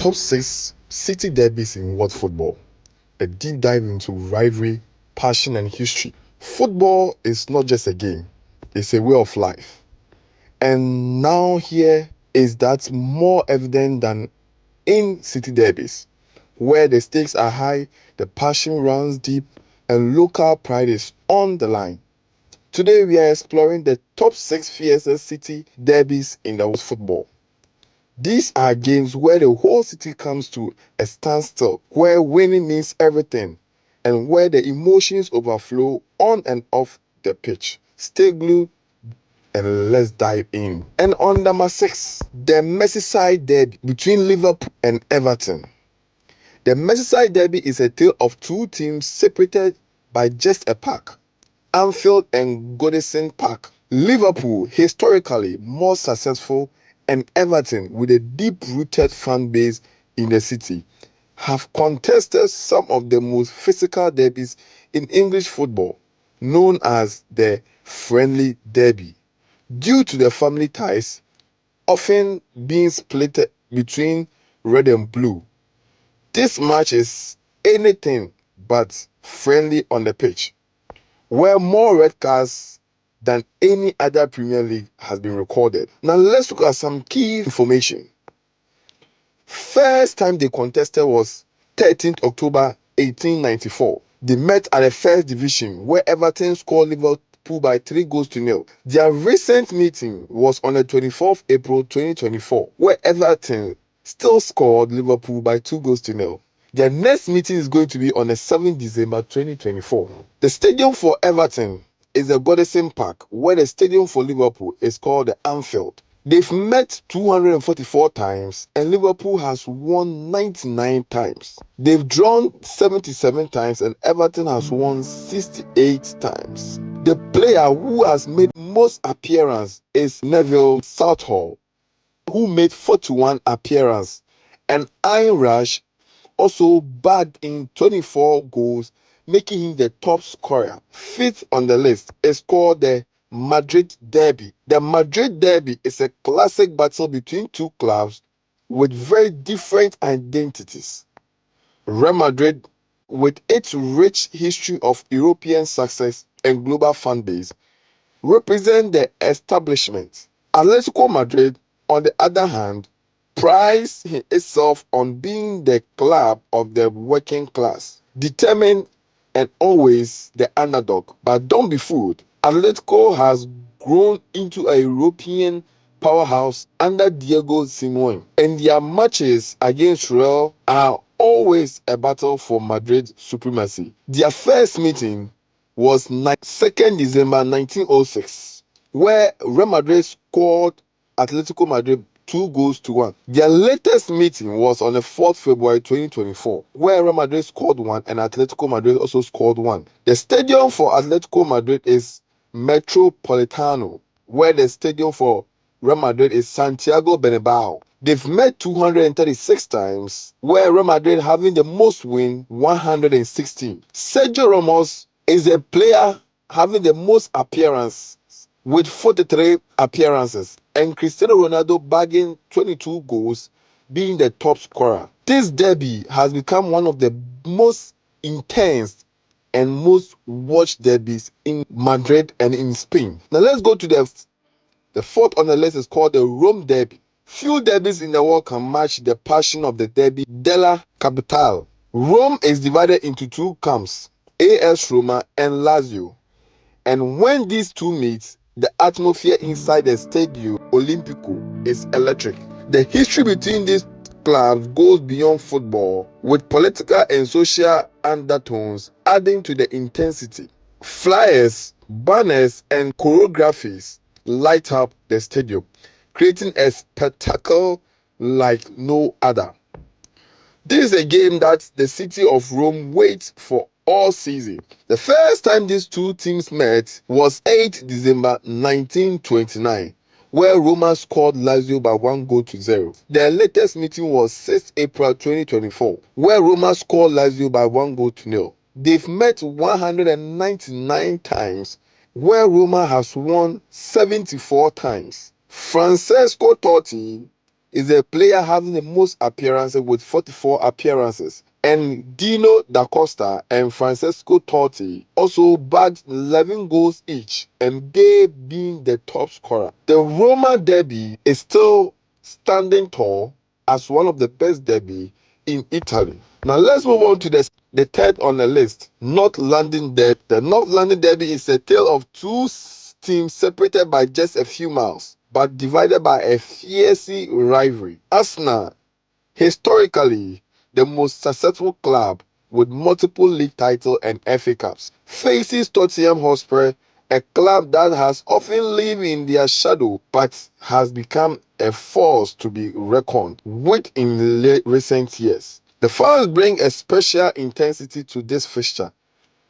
Top 6 City Derbies in World Football. A deep dive into rivalry, passion, and history. Football is not just a game, it's a way of life. And now, here is that more evident than in City Derbies, where the stakes are high, the passion runs deep, and local pride is on the line. Today, we are exploring the top 6 fiercest City Derbies in the world football. These are games where the whole city comes to a standstill, where winning means everything, and where the emotions overflow on and off the pitch. Stay glued and let's dive in. And on number 6, the Merseyside Derby between Liverpool and Everton. The Merseyside Derby is a tale of two teams separated by just a park. Anfield and Goodison Park. Liverpool, historically more successful, and Everton, with a deep-rooted fan base in the city, have contested some of the most physical derbies in English football, known as the Friendly Derby. Due to the family ties, often being split between red and blue, this match is anything but friendly on the pitch, where more red cards than any other Premier League has been recorded. Now let's look at some key information. First time they contested was 13th October 1894. They met at the first division, where Everton scored Liverpool by 3-0. Their recent meeting was on the 24th April 2024, where Everton still scored Liverpool by 2-0. Their next meeting is going to be on the 7th December 2024. The stadium for Everton is the Goodison Park, where the stadium for Liverpool is called the Anfield. They've met 244 times and Liverpool has won 99 times. They've drawn 77 times and Everton has won 68 times. The player who has made most appearances is Neville Southall, who made 41 appearances, and Ian Rush also bagged in 24 goals, making him the top scorer. Fifth on the list is called the Madrid Derby. The Madrid Derby is a classic battle between two clubs with very different identities. Real Madrid, with its rich history of European success and global fan base, represent the establishment. Atletico Madrid, on the other hand, prides itself on being the club of the working class, determined and always the underdog. But don't be fooled. Atletico has grown into a European powerhouse under Diego Simeone, and their matches against Real are always a battle for Madrid supremacy. Their first meeting was 2nd December 1906, where Real Madrid scored Atletico Madrid 2-1. Their latest meeting was on the 4th February 2024, where Real Madrid scored 1 and Atletico Madrid also scored 1. The stadium for Atletico Madrid is Metropolitano, where the stadium for Real Madrid is Santiago Bernabeu. They've met 236 times, where Real Madrid having the most win, 116. Sergio Ramos is a player having the most appearances with 43 appearances, and Cristiano Ronaldo bagging 22 goals, being the top scorer. This derby has become one of the most intense and most watched derbies in Madrid and in Spain. Now let's go to the fourth on the list is called the Rome Derby. Few derbies in the world can match the passion of the Derby della Capitale. Rome is divided into two camps, AS Roma and Lazio. And when these two meet, the atmosphere inside the Stadio Olimpico is electric. The history between these clubs goes beyond football, with political and social undertones adding to the intensity. Flyers, banners, and choreographies light up the stadium, creating a spectacle like no other. This is a game that the city of Rome waits for all season. The first time these two teams met was 8th December 1929, where Roma scored Lazio by 1-0. Their latest meeting was 6th April 2024, where Roma scored Lazio by 1-0. They've met 199 times, where Roma has won 74 times. Francesco Totti is the player having the most appearances with 44 appearances. And Dino Da Costa and Francesco Totti also bagged 11 goals each, and they being the top scorer. The Roma derby is still standing tall as one of the best derby in Italy. Now let's move on to the third on the list, North London Derby. The North London Derby is a tale of two teams separated by just a few miles, but divided by a fierce rivalry. Arsenal, historically the most successful club with multiple league titles and FA Cups, faces Tottenham Hotspur, a club that has often lived in their shadow but has become a force to be reckoned with in recent years. The fans bring a special intensity to this fixture,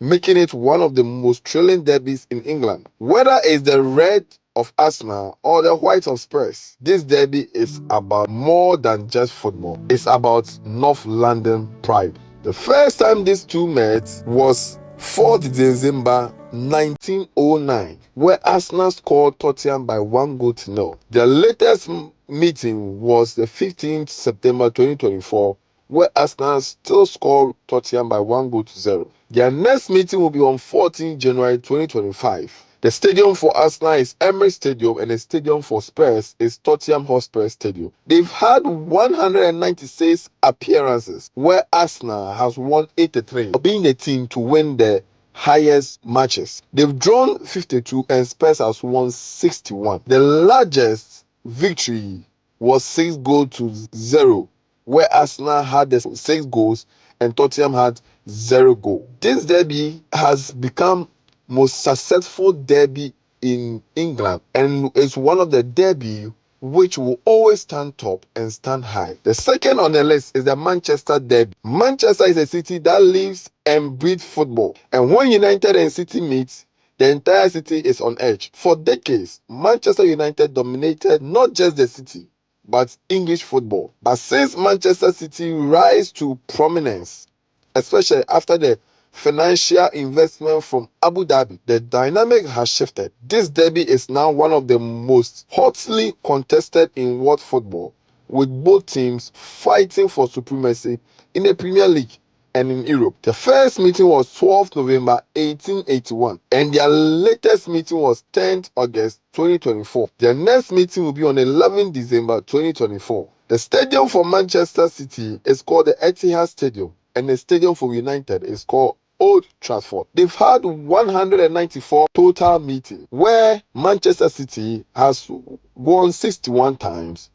making it one of the most thrilling derbies in England. Whether it's the red of Arsenal or the white of Spurs, this derby is about more than just football. It's about North London pride. The first time these two met was 4th December 1909, where Arsenal scored Tottenham by 1-0. The latest meeting was the 15th September 2024, where Arsenal still scored Tottenham by 1-0. Their next meeting will be on 14 January 2025. The stadium for Arsenal is Emirates Stadium, and the stadium for Spurs is Tottenham Hotspur Stadium. They've had 196 appearances, where Arsenal has won 83, being the team to win the highest matches. They've drawn 52 and Spurs has won 61. The largest victory was 6-0, where Arsenal had the 6 goals and Tottenham had 0 goal. This derby has become most successful derby in England, and it's one of the derby which will always stand top and stand high. The second on the list is the Manchester Derby. Manchester is a city that lives and breathes football, and when United and City meet, the entire city is on edge. For decades, Manchester United dominated not just the city, but English football. But since Manchester City rise to prominence, especially after the financial investment from Abu Dhabi, the dynamic has shifted. This derby is now one of the most hotly contested in world football, with both teams fighting for supremacy in the Premier League and in Europe. The first meeting was 12th November 1881, and their latest meeting was 10th August 2024. Their next meeting will be on 11th December 2024. The stadium for Manchester City is called the Etihad Stadium, and the stadium for United is called Old Trafford. They've had 194 total meetings, where Manchester City has won 61 times,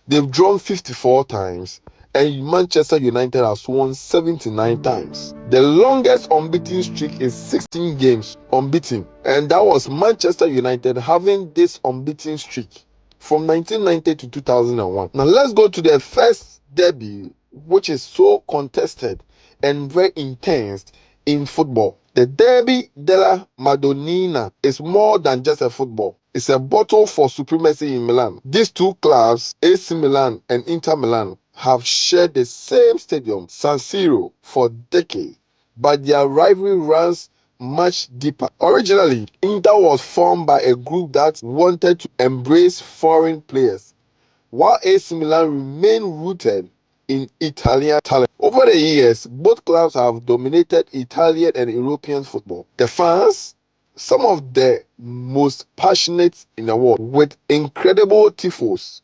they've drawn 54 times, and Manchester United has won 79 times. The longest unbeaten streak is 16 games unbeaten, and that was Manchester United having this unbeaten streak from 1990 to 2001. Now let's go to the first derby, which is so contested and very intense in football. The Derby della Madonnina is more than just a football. It's a battle for supremacy in Milan. These two clubs, AC Milan and Inter Milan, have shared the same stadium, San Siro, for decades, but their rivalry runs much deeper. Originally, Inter was formed by a group that wanted to embrace foreign players, while AC Milan remained rooted in Italian talent. Over the years, both clubs have dominated Italian and European football. The fans, some of the most passionate in the world, with incredible tifos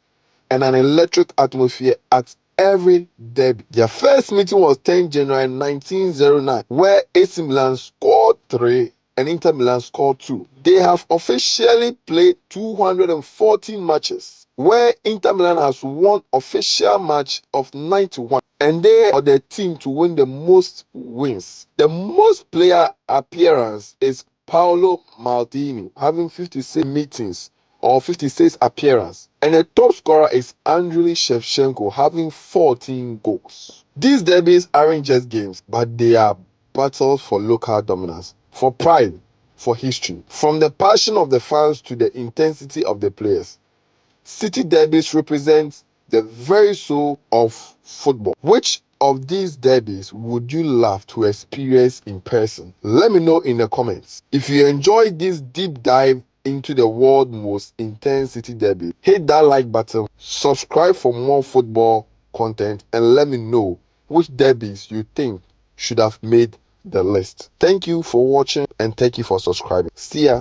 and an electric atmosphere at every derby. Their first meeting was 10 January 1909, where AC Milan scored 3 and Inter Milan scored 2. They have officially played 214 matches, where Inter Milan has won official match of 91, and they are the team to win the most wins. The most player appearance is Paolo Maldini, having 56 meetings or 56 appearances, and the top scorer is Andriy Shevchenko, having 14 goals. These derbies aren't just games, but they are battles for local dominance, for pride, for history. From the passion of the fans to the intensity of the players, City derbies represent the very soul of football. Which of these derbies would you love to experience in person? Let me know in the comments. If you enjoyed this deep dive into the world's most intense city derby. Hit that like button, subscribe for more football content, and let me know which derbies you think should have made the list. Thank you for watching and thank you for subscribing. See ya.